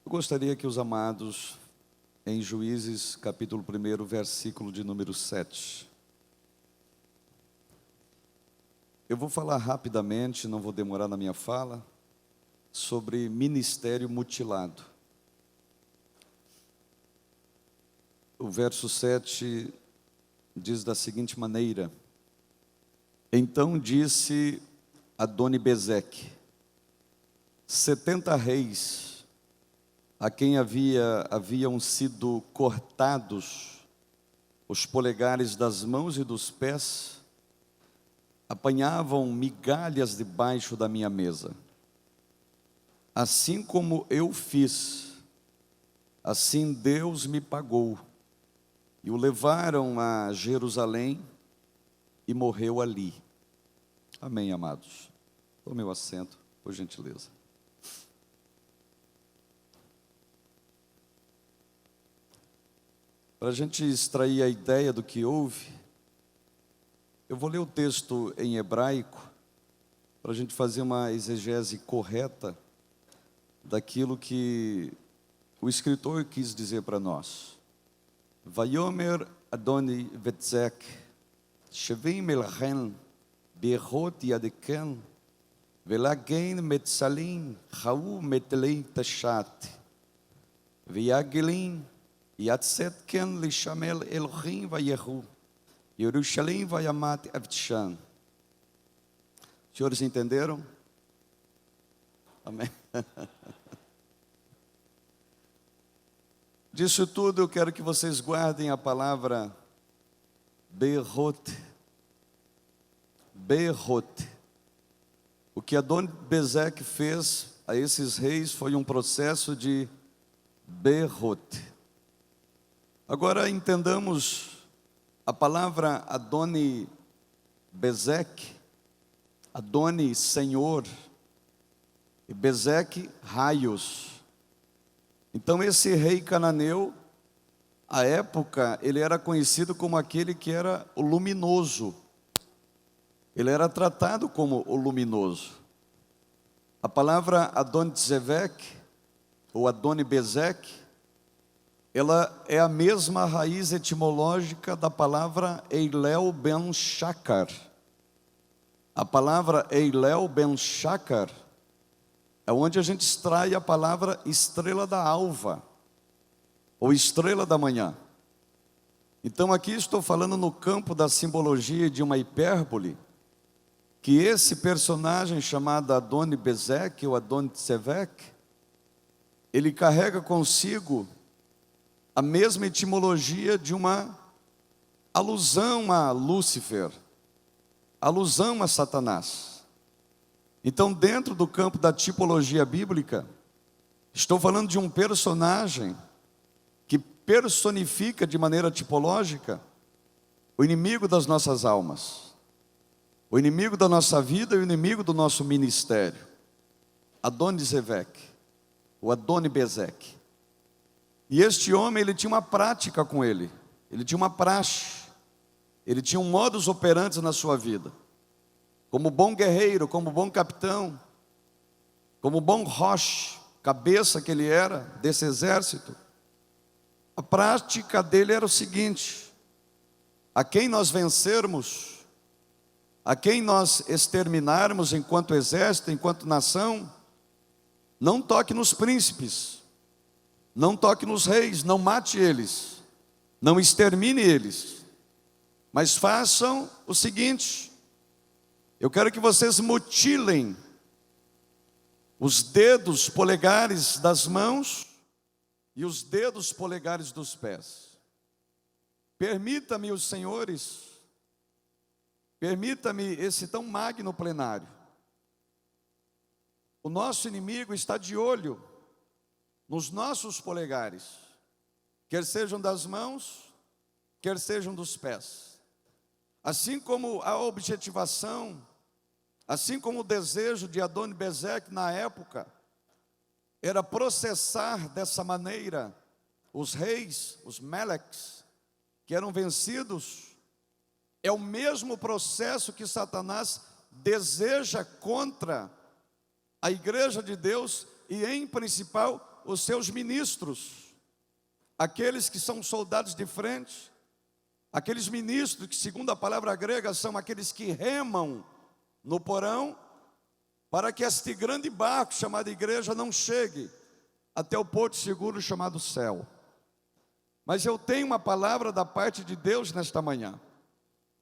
Eu gostaria que os amados, em Juízes, capítulo 1, versículo de número 7. Eu vou falar rapidamente, não vou demorar na minha fala, sobre ministério mutilado. O verso 7 diz da seguinte maneira: Então disse Adoni-Bezeque, 70 reis, a quem haviam sido cortados os polegares das mãos e dos pés, apanhavam migalhas debaixo da minha mesa. Assim como eu fiz, assim Deus me pagou. E o levaram a Jerusalém e morreu ali. Amém, amados. Tome o assento, por gentileza. Para a gente extrair a ideia do que houve, eu vou ler o texto em hebraico, para a gente fazer uma exegese correta daquilo que o escritor quis dizer para nós. Vayomer Adoni-Bezeque, Shevim melachem, Berot yadeken, Velagen metzalim, Chau metelei tashat, Viagelim, Yatzetken lishamel Elohim vayehu, Yerushalayim vayamat avtshan. Senhores entenderam? Amém. Disso tudo, eu quero que vocês guardem a palavra Berot. Berot. O que Adoni-Bezeque fez a esses reis foi um processo de Berot. Agora entendamos a palavra Adoni-Bezeque, Adoni, Senhor, e Bezeque, raios. Então esse rei cananeu, à época, ele era conhecido como aquele que era o luminoso. Ele era tratado como o luminoso. A palavra Adoni-Bezeque, ou Adoni-Bezeque, ela é a mesma raiz etimológica da palavra Eilel ben Shakar. A palavra Eilel ben Shakar é onde a gente extrai a palavra estrela da alva, ou estrela da manhã. Então aqui estou falando no campo da simbologia de uma hipérbole, que esse personagem chamado Adoni-Bezeque ou Adoni-Bezeque, ele carrega consigo a mesma etimologia de uma alusão a Lúcifer, alusão a Satanás. Então, dentro do campo da tipologia bíblica, estou falando de um personagem que personifica de maneira tipológica o inimigo das nossas almas, o inimigo da nossa vida e o inimigo do nosso ministério. Adoni-Bezeque, o Adoni-Bezeque. E este homem, ele tinha uma prática com ele tinha uma praxe, ele tinha um modus operandi na sua vida. Como bom guerreiro, como bom capitão, como bom roche, cabeça que ele era desse exército, a prática dele era o seguinte: a quem nós vencermos, a quem nós exterminarmos enquanto exército, enquanto nação, não toque nos príncipes, não toque nos reis, não mate eles, não extermine eles, mas façam o seguinte: eu quero que vocês mutilem os dedos polegares das mãos e os dedos polegares dos pés. Permita-me, os senhores, permita-me esse tão magno plenário. O nosso inimigo está de olho nos nossos polegares, quer sejam das mãos, quer sejam dos pés. Assim como a objetivação, assim como o desejo de Adoni-Bezeque na época, era processar dessa maneira os reis, os meleques, que eram vencidos, é o mesmo processo que Satanás deseja contra a igreja de Deus e em principal os seus ministros, aqueles que são soldados de frente, aqueles ministros que, segundo a palavra grega, são aqueles que remam no porão, para que este grande barco chamado igreja não chegue até o porto seguro chamado céu. Mas eu tenho uma palavra da parte de Deus nesta manhã.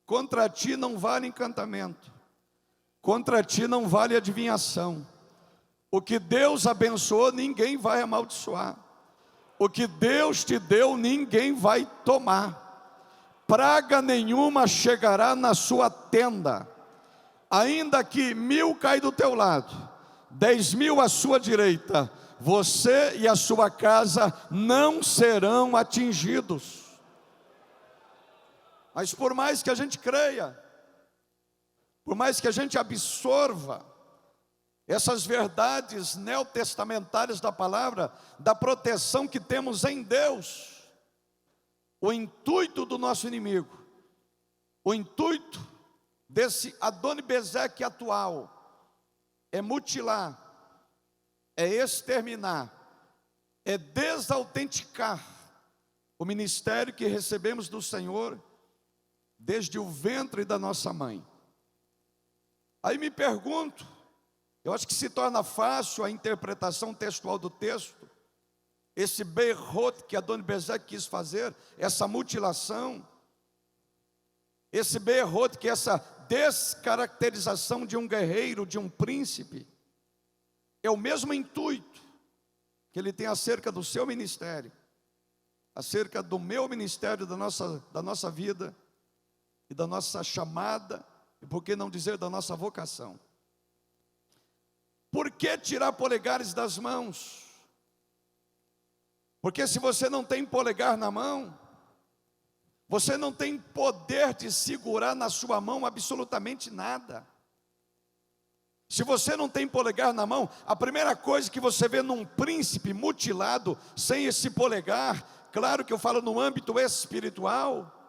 Contra ti não vale encantamento, contra ti não vale adivinhação. O que Deus abençoou, ninguém vai amaldiçoar. O que Deus te deu, ninguém vai tomar. Praga nenhuma chegará na sua tenda. Ainda que 1000 caia do teu lado, 10.000 à sua direita, você e a sua casa não serão atingidos. Mas por mais que a gente creia, por mais que a gente absorva essas verdades neotestamentárias da palavra, da proteção que temos em Deus, o intuito do nosso inimigo, o intuito desse Adoni-Bezeque atual, é mutilar, é exterminar, é desautenticar o ministério que recebemos do Senhor desde o ventre da nossa mãe. Aí me pergunto, eu acho que se torna fácil a interpretação textual do texto, esse berrot que Adoni-Bezeque quis fazer, essa mutilação, esse berrot que é essa descaracterização de um guerreiro, de um príncipe, é o mesmo intuito que ele tem acerca do seu ministério, acerca do meu ministério, da nossa vida, e da nossa chamada, e por que não dizer da nossa vocação. Por que tirar polegares das mãos? Porque se você não tem polegar na mão, você não tem poder de segurar na sua mão absolutamente nada. Se você não tem polegar na mão, a primeira coisa que você vê num príncipe mutilado, sem esse polegar, claro que eu falo no âmbito espiritual,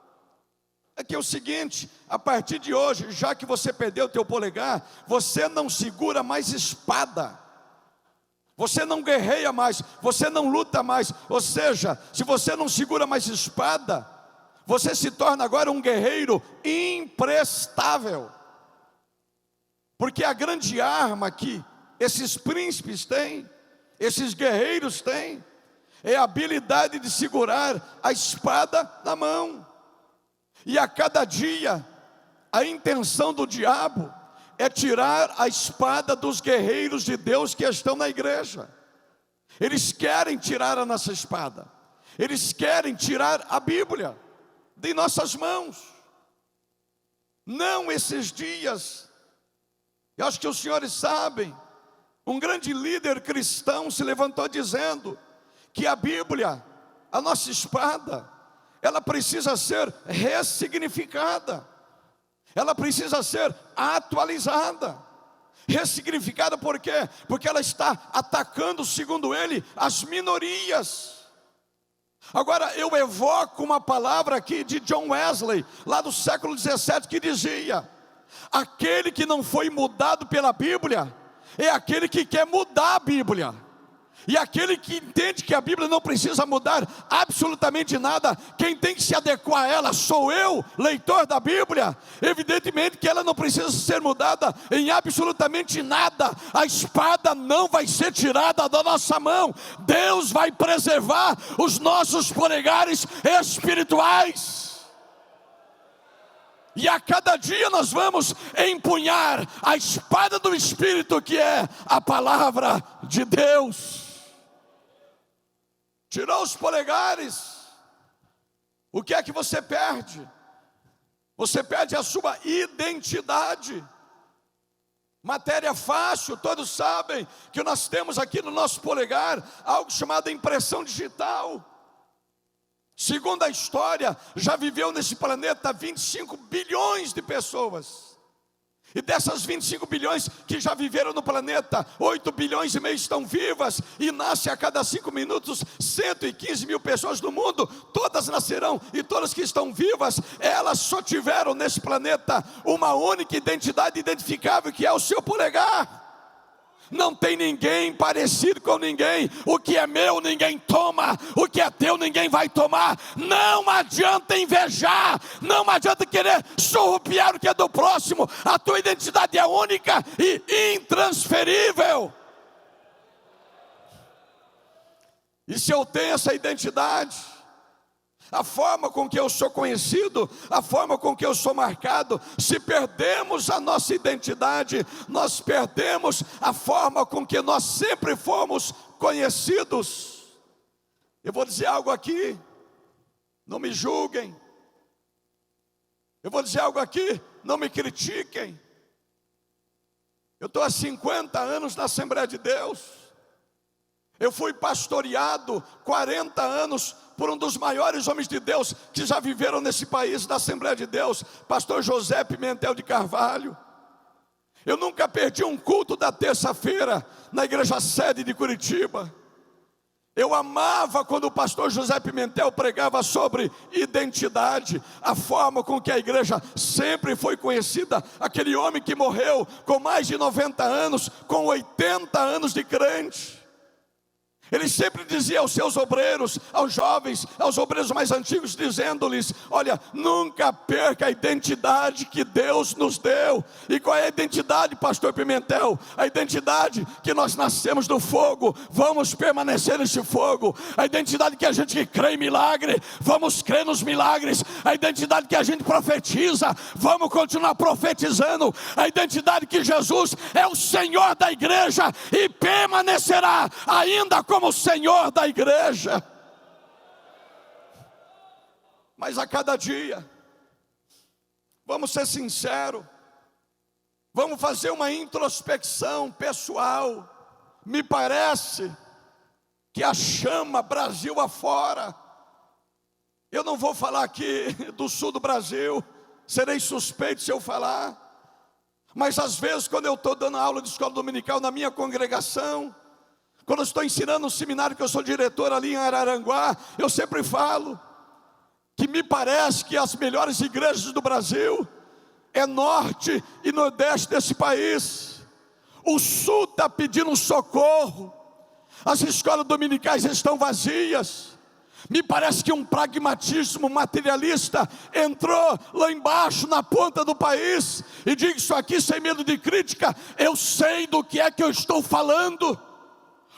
é que é o seguinte: a partir de hoje, já que você perdeu o teu polegar, você não segura mais espada, você não guerreia mais, você não luta mais. Ou seja, se você não segura mais espada, você se torna agora um guerreiro imprestável. Porque a grande arma que esses príncipes têm, esses guerreiros têm, é a habilidade de segurar a espada na mão. E a cada dia, a intenção do diabo é tirar a espada dos guerreiros de Deus que estão na igreja. Eles querem tirar a nossa espada, eles querem tirar a Bíblia de nossas mãos. Não esses dias, eu acho que os senhores sabem, um grande líder cristão se levantou dizendo que a Bíblia, a nossa espada, ela precisa ser ressignificada, ela precisa ser atualizada. Ressignificada por quê? Porque ela está atacando, segundo ele, as minorias. Agora eu evoco uma palavra aqui de John Wesley, lá do século 17, que dizia: aquele que não foi mudado pela Bíblia é aquele que quer mudar a Bíblia. E aquele que entende que a Bíblia não precisa mudar absolutamente nada, quem tem que se adequar a ela sou eu, leitor da Bíblia. Evidentemente que ela não precisa ser mudada em absolutamente nada. A espada não vai ser tirada da nossa mão. Deus vai preservar os nossos polegares espirituais. E a cada dia nós vamos empunhar a espada do Espírito, que é a palavra de Deus. Tirou os polegares, o que é que você perde? Você perde a sua identidade. Matéria fácil, todos sabem que nós temos aqui no nosso polegar algo chamado impressão digital. Segundo a história, já viveu nesse planeta 25 bilhões de pessoas. E dessas 25 bilhões que já viveram no planeta, 8 bilhões e meio estão vivas. E nasce a cada 5 minutos 115 mil pessoas no mundo. Todas nascerão, e todas que estão vivas, elas só tiveram nesse planeta uma única identidade identificável, que é o seu polegar. Não tem ninguém parecido com ninguém. O que é meu ninguém toma, o que é teu ninguém vai tomar. Não adianta invejar, não adianta querer surrupiar o que é do próximo. A tua identidade é única e intransferível. E se eu tenho essa identidade, a forma com que eu sou conhecido, a forma com que eu sou marcado, se perdemos a nossa identidade, nós perdemos a forma com que nós sempre fomos conhecidos. Eu vou dizer algo aqui, não me julguem. Eu vou dizer algo aqui, não me critiquem. Eu estou há 50 anos na Assembleia de Deus. Eu fui pastoreado 40 anos por um dos maiores homens de Deus que já viveram nesse país, da Assembleia de Deus, pastor José Pimentel de Carvalho. Eu nunca perdi um culto da terça-feira na igreja sede de Curitiba. Eu amava quando o pastor José Pimentel pregava sobre identidade, a forma com que a igreja sempre foi conhecida. Aquele homem que morreu com mais de 90 anos, com 80 anos de crente. Ele sempre dizia aos seus obreiros, aos jovens, aos obreiros mais antigos, dizendo-lhes: olha, nunca perca a identidade que Deus nos deu. E qual é a identidade, pastor Pimentel? A identidade que nós nascemos do fogo, vamos permanecer nesse fogo. A identidade que a gente crê em milagre, vamos crer nos milagres. A identidade que a gente profetiza, vamos continuar profetizando. A identidade que Jesus é o Senhor da igreja e permanecerá ainda como Senhor da igreja. Mas a cada dia, vamos ser sinceros, vamos fazer uma introspecção pessoal. Me parece que a chama Brasil afora. Eu não vou falar aqui do sul do Brasil, serei suspeito se eu falar. Mas às vezes, quando eu estou dando aula de escola dominical na minha congregação, quando eu estou ensinando um seminário que eu sou diretor ali em Araranguá, eu sempre falo que me parece que as melhores igrejas do Brasil é norte e nordeste desse país. O sul está pedindo um socorro, as escolas dominicais estão vazias. Me parece que um pragmatismo materialista entrou lá embaixo na ponta do país. E digo isso aqui sem medo de crítica, eu sei do que é que eu estou falando.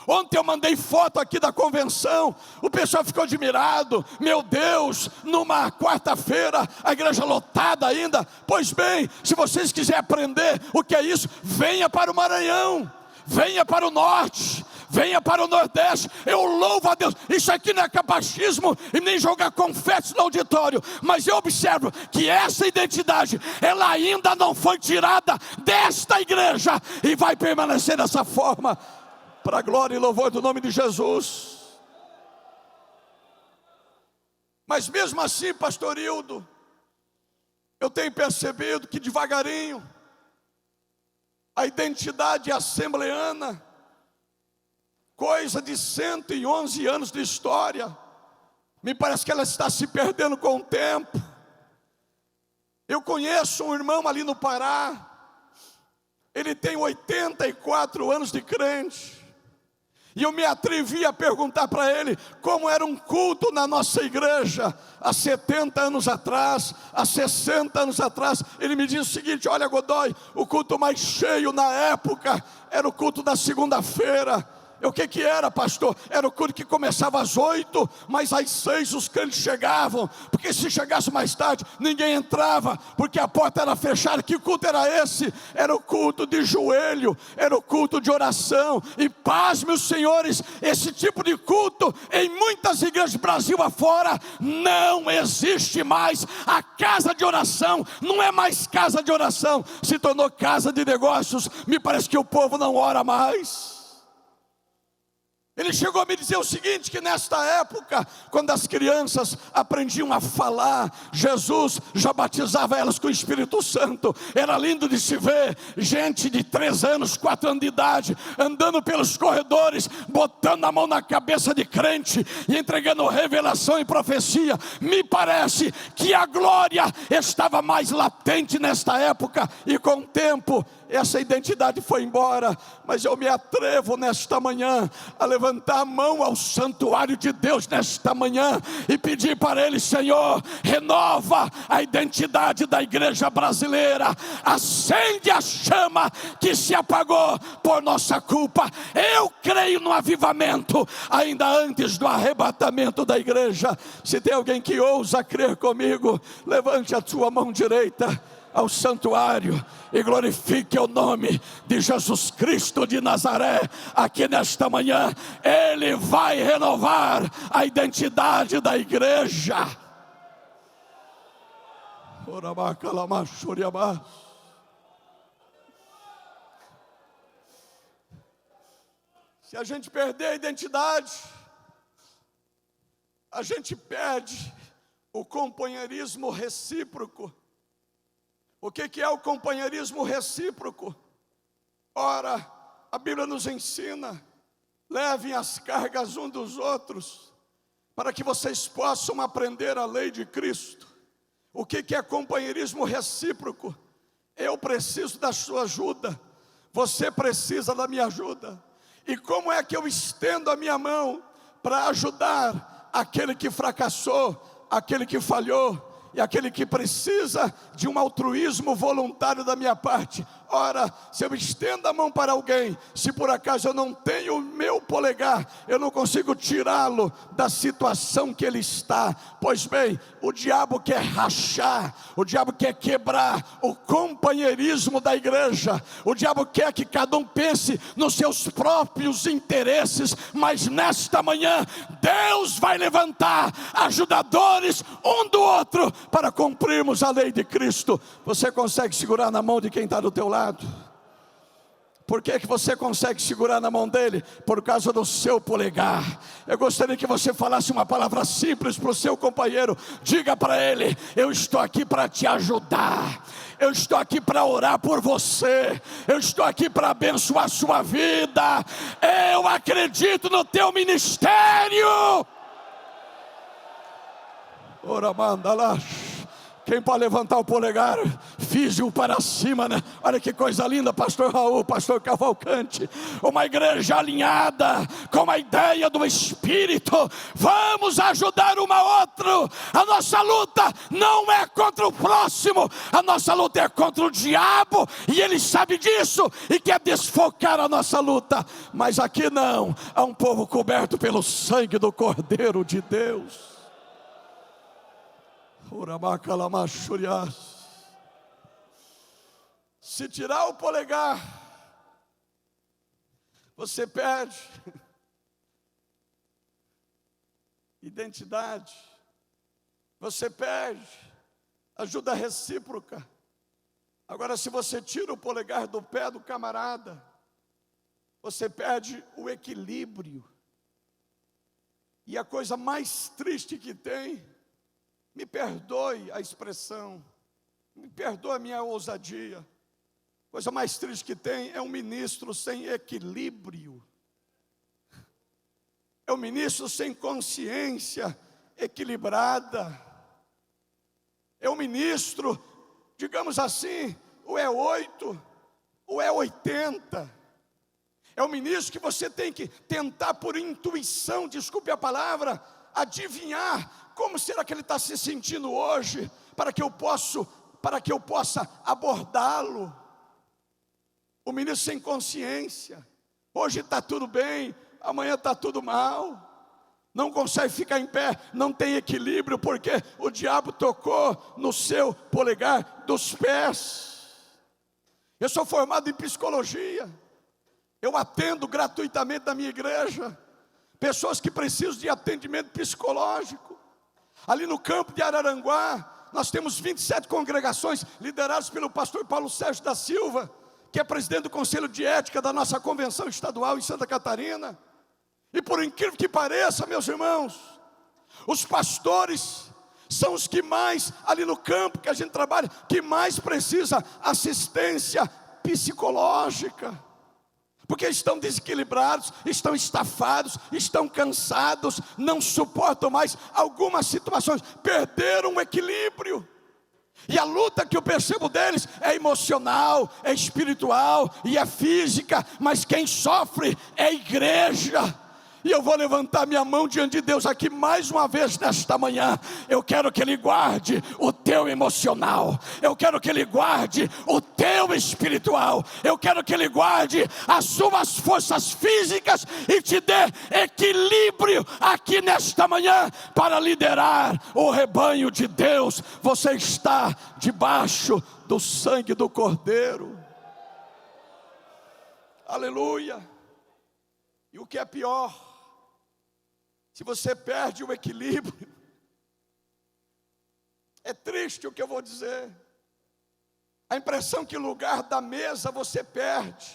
Ontem eu mandei foto aqui da convenção, o pessoal ficou admirado. Meu Deus, numa quarta-feira, a igreja lotada ainda. Pois bem, se vocês quiserem aprender o que é isso, venha para o Maranhão, venha para o norte, venha para o nordeste. Eu louvo a Deus. Isso aqui não é capacismo e nem jogar confetes no auditório, mas eu observo que essa identidade, ela ainda não foi tirada desta igreja e vai permanecer dessa forma, para a glória e louvor do nome de Jesus. Mas mesmo assim, pastor Hildo, eu tenho percebido que devagarinho a identidade assembleana, coisa de 111 anos de história, me parece que ela está se perdendo com o tempo. Eu conheço um irmão ali no Pará, ele tem 84 anos de crente. E eu me atrevi a perguntar para ele como era um culto na nossa igreja há 70 anos atrás, há 60 anos atrás. Ele me disse o seguinte: olha, Godoy, o culto mais cheio na época era o culto da segunda-feira. O que era, pastor? Era o culto que começava às 8, mas às 6 os crentes chegavam, porque se chegasse mais tarde, ninguém entrava, porque a porta era fechada. Que culto era esse? Era o culto de joelho, era o culto de oração. E paz, meus senhores, esse tipo de culto, em muitas igrejas do Brasil afora, não existe mais. A casa de oração não é mais casa de oração, se tornou casa de negócios. Me parece que o povo não ora mais. Ele chegou a me dizer o seguinte, que nesta época, quando as crianças aprendiam a falar, Jesus já batizava elas com o Espírito Santo. Era lindo de se ver gente de 3 anos, 4 anos de idade, andando pelos corredores, botando a mão na cabeça de crente e entregando revelação e profecia. parece que a glória estava mais latente nesta época, e com o tempo essa identidade foi embora. Mas eu me atrevo nesta manhã a levantar a mão ao santuário de Deus nesta manhã e pedir para Ele: Senhor, renova a identidade da igreja brasileira, acende a chama que se apagou por nossa culpa. Eu creio no avivamento ainda antes do arrebatamento da igreja. Se tem alguém que ousa crer comigo, levante a sua mão direita ao santuário e glorifique o nome de Jesus Cristo de Nazaré. Aqui nesta manhã, Ele vai renovar a identidade da igreja. Se a gente perder a identidade, a gente perde o companheirismo recíproco. O que é o companheirismo recíproco? Ora, a Bíblia nos ensina: levem as cargas uns dos outros, para que vocês possam aprender a lei de Cristo. O que é companheirismo recíproco? Eu preciso da sua ajuda, você precisa da minha ajuda. E como é que eu estendo a minha mão para ajudar aquele que fracassou, aquele que falhou, e aquele que precisa de um altruísmo voluntário da minha parte? Ora, se eu estendo a mão para alguém, se por acaso eu não tenho o meu polegar, eu não consigo tirá-lo da situação que ele está. Pois bem, o diabo quer rachar, o diabo quer quebrar o companheirismo da igreja. O diabo quer que cada um pense nos seus próprios interesses. Mas nesta manhã, Deus vai levantar ajudadores um do outro, para cumprirmos a lei de Cristo. Você consegue segurar na mão de quem está do teu lado? Por que você consegue segurar na mão dele? Por causa do seu polegar. Eu gostaria que você falasse uma palavra simples para o seu companheiro. Diga para ele: eu estou aqui para te ajudar, eu estou aqui para orar por você, eu estou aqui para abençoar a sua vida, eu acredito no teu ministério. Ora, manda lá. Quem pode levantar o polegar, fize-o para cima, né? Olha que coisa linda, pastor Raul, pastor Cavalcante. Uma igreja alinhada com a ideia do Espírito. Vamos ajudar um ao outro. A nossa luta não é contra o próximo, a nossa luta é contra o diabo, e ele sabe disso e quer desfocar a nossa luta. Mas aqui não, há um povo coberto pelo sangue do Cordeiro de Deus. Se tirar o polegar, você perde identidade, você perde ajuda recíproca. Agora, se você tira o polegar do pé do camarada, você perde o equilíbrio. E a coisa mais triste que tem, me perdoe a expressão, me perdoe a minha ousadia, a coisa mais triste que tem é um ministro sem equilíbrio. É um ministro sem consciência equilibrada. É um ministro, digamos assim, ou é 8, ou é 80. É um ministro que você tem que tentar por intuição, desculpe a palavra, adivinhar como será que ele está se sentindo hoje, para que eu possa abordá-lo. O ministro sem consciência, hoje está tudo bem, amanhã está tudo mal, não consegue ficar em pé, não tem equilíbrio, porque o diabo tocou no seu polegar dos pés. Eu sou formado em psicologia, eu atendo gratuitamente na minha igreja pessoas que precisam de atendimento psicológico. Ali no campo de Araranguá, nós temos 27 congregações lideradas pelo pastor Paulo Sérgio da Silva, que é presidente do Conselho de Ética da nossa convenção estadual em Santa Catarina. E por incrível que pareça, meus irmãos, os pastores são os que mais, ali no campo que a gente trabalha, que mais precisa assistência psicológica. porque estão desequilibrados, estão estafados, estão cansados, não suportam mais algumas situações, perderam o equilíbrio. E a luta que eu percebo deles é emocional, é espiritual e é física, mas quem sofre é a igreja. E eu vou levantar minha mão diante de Deus aqui mais uma vez nesta manhã. Eu quero que Ele guarde o teu emocional. Eu quero que Ele guarde o teu espiritual. Eu quero que Ele guarde as suas forças físicas e te dê equilíbrio aqui nesta manhã para liderar o rebanho de Deus. Você está debaixo do sangue do Cordeiro. Aleluia. E o que é pior, se você perde o equilíbrio, é triste o que eu vou dizer, a impressão que o lugar da mesa você perde.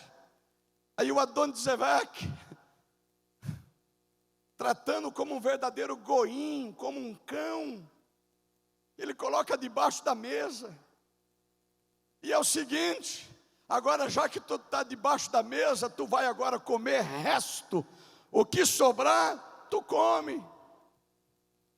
Aí o Adoni-Zedek, tratando como um verdadeiro goim, como um cão, ele coloca debaixo da mesa, e é o seguinte: agora já que tu está debaixo da mesa, tu vai agora comer resto, o que sobrar, tu come.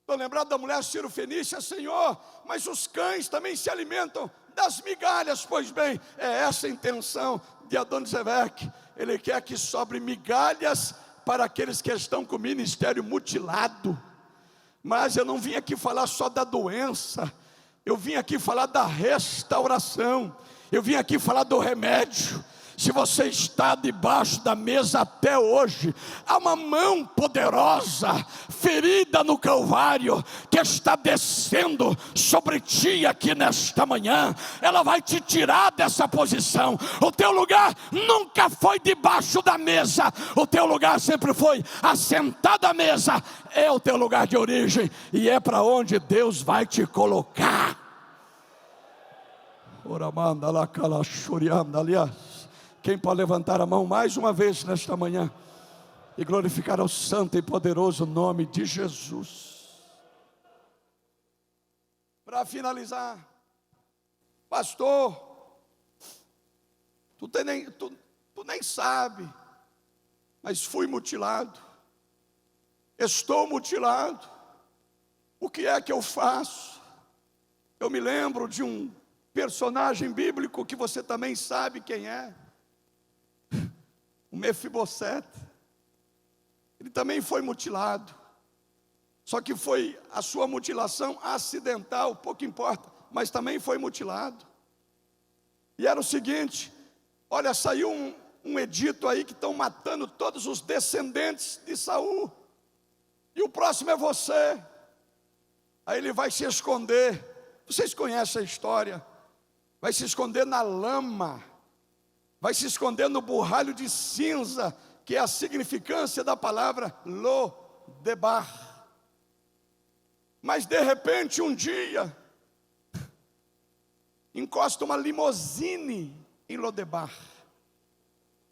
Estou lembrado da mulher Ciro-fenícia: Senhor, mas os cães também se alimentam das migalhas. Pois bem, é essa a intenção de Adoni-Zedek. Ele quer que sobre migalhas para aqueles que estão com o ministério mutilado. Mas eu não vim aqui falar só da doença, eu vim aqui falar da restauração, eu vim aqui falar do remédio. Se você está debaixo da mesa até hoje, há uma mão poderosa, ferida no Calvário, que está descendo sobre ti aqui nesta manhã. Ela vai te tirar dessa posição. O teu lugar nunca foi debaixo da mesa, o teu lugar sempre foi assentado à mesa. É o teu lugar de origem, e é para onde Deus vai te colocar. Oramanda lá calachurianda, aliás. Quem pode levantar a mão mais uma vez nesta manhã e glorificar ao santo e poderoso nome de Jesus? Para finalizar, pastor, tu nem sabe, mas fui mutilado, estou mutilado, o que é que eu faço? Eu me lembro de um personagem bíblico que você também sabe quem é, o Mefibosete. Ele também foi mutilado, só que foi a sua mutilação acidental, pouco importa, mas também foi mutilado. E era o seguinte: olha, saiu um edito aí que estão matando todos os descendentes de Saul, e o próximo é você. Aí ele vai se esconder, vocês conhecem a história, vai se esconder na lama, vai se esconder no burralho de cinza, que é a significância da palavra Lo-debar. Mas de repente um dia, encosta uma limusine em Lo-debar,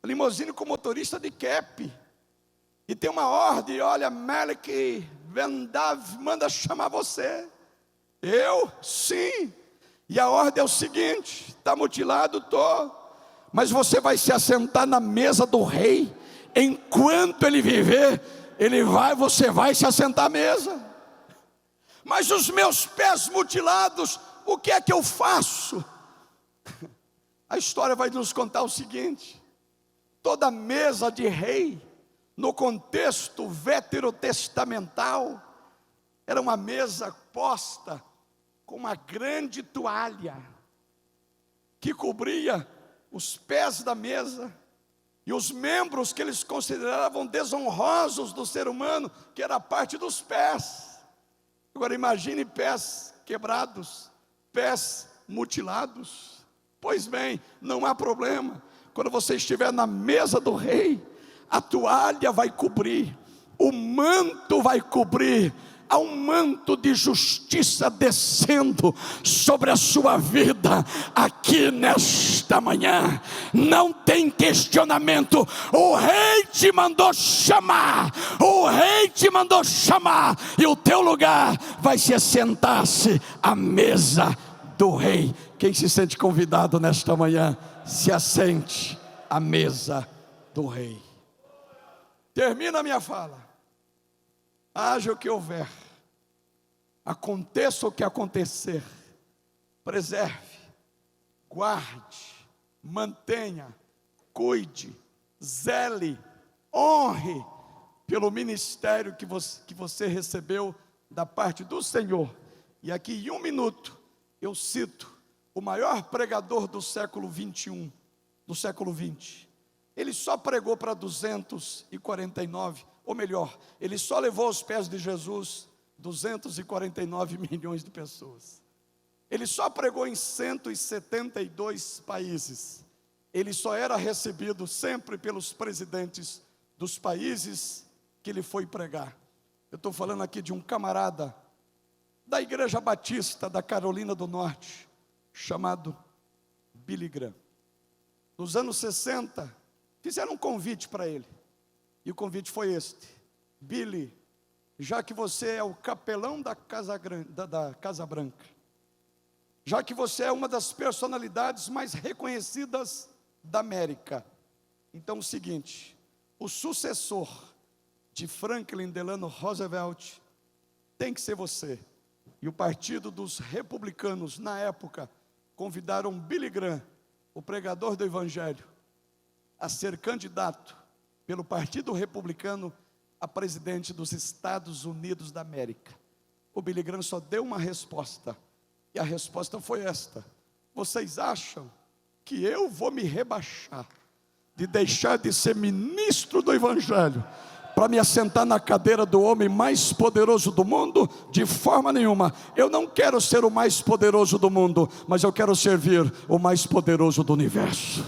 limusine com motorista de kepi, e tem uma ordem: olha, Melek Vendav manda chamar você. Eu? Sim. E a ordem é o seguinte: está mutilado, estou, mas você vai se assentar na mesa do rei. Enquanto ele viver, você vai se assentar à mesa. Mas os meus pés mutilados, o que é que eu faço? A história vai nos contar o seguinte: toda mesa de rei, no contexto veterotestamental, era uma mesa posta com uma grande toalha que cobria os pés da mesa e os membros que eles consideravam desonrosos do ser humano, que era a parte dos pés. Agora imagine pés quebrados, pés mutilados. Pois bem, não há problema. Quando você estiver na mesa do rei, a toalha vai cobrir, o manto vai cobrir. Há um manto de justiça descendo sobre a sua vida aqui nesta manhã. Não tem questionamento. O rei te mandou chamar. O rei te mandou chamar. E o teu lugar vai se assentar-se à mesa do rei. Quem se sente convidado nesta manhã, se assente à mesa do rei. Termina a minha fala. Haja o que houver, aconteça o que acontecer, preserve, guarde, mantenha, cuide, zele, honre pelo ministério que você recebeu da parte do Senhor. E aqui em 1 minuto eu cito o maior pregador do século 21, do século 20. Ele só pregou para 249, ou melhor, ele só levou aos pés de Jesus 249 milhões de pessoas. Ele só pregou em 172 países. Ele só era recebido sempre pelos presidentes dos países que ele foi pregar. Eu estou falando aqui de um camarada da Igreja Batista da Carolina do Norte, chamado Billy Graham. Nos anos 60, fizeram um convite para ele. E o convite foi este: Billy, já que você é o capelão da Casa Branca, já que você é uma das personalidades mais reconhecidas da América, então o seguinte, o sucessor de Franklin Delano Roosevelt tem que ser você. E o partido dos republicanos, na época, convidaram Billy Graham, o pregador do Evangelho, a ser candidato pelo Partido Republicano a presidente dos Estados Unidos da América. O Billy Graham só deu uma resposta, e a resposta foi esta: vocês acham que eu vou me rebaixar de deixar de ser ministro do Evangelho para me assentar na cadeira do homem mais poderoso do mundo? De forma nenhuma. Eu não quero ser o mais poderoso do mundo, mas eu quero servir o mais poderoso do universo.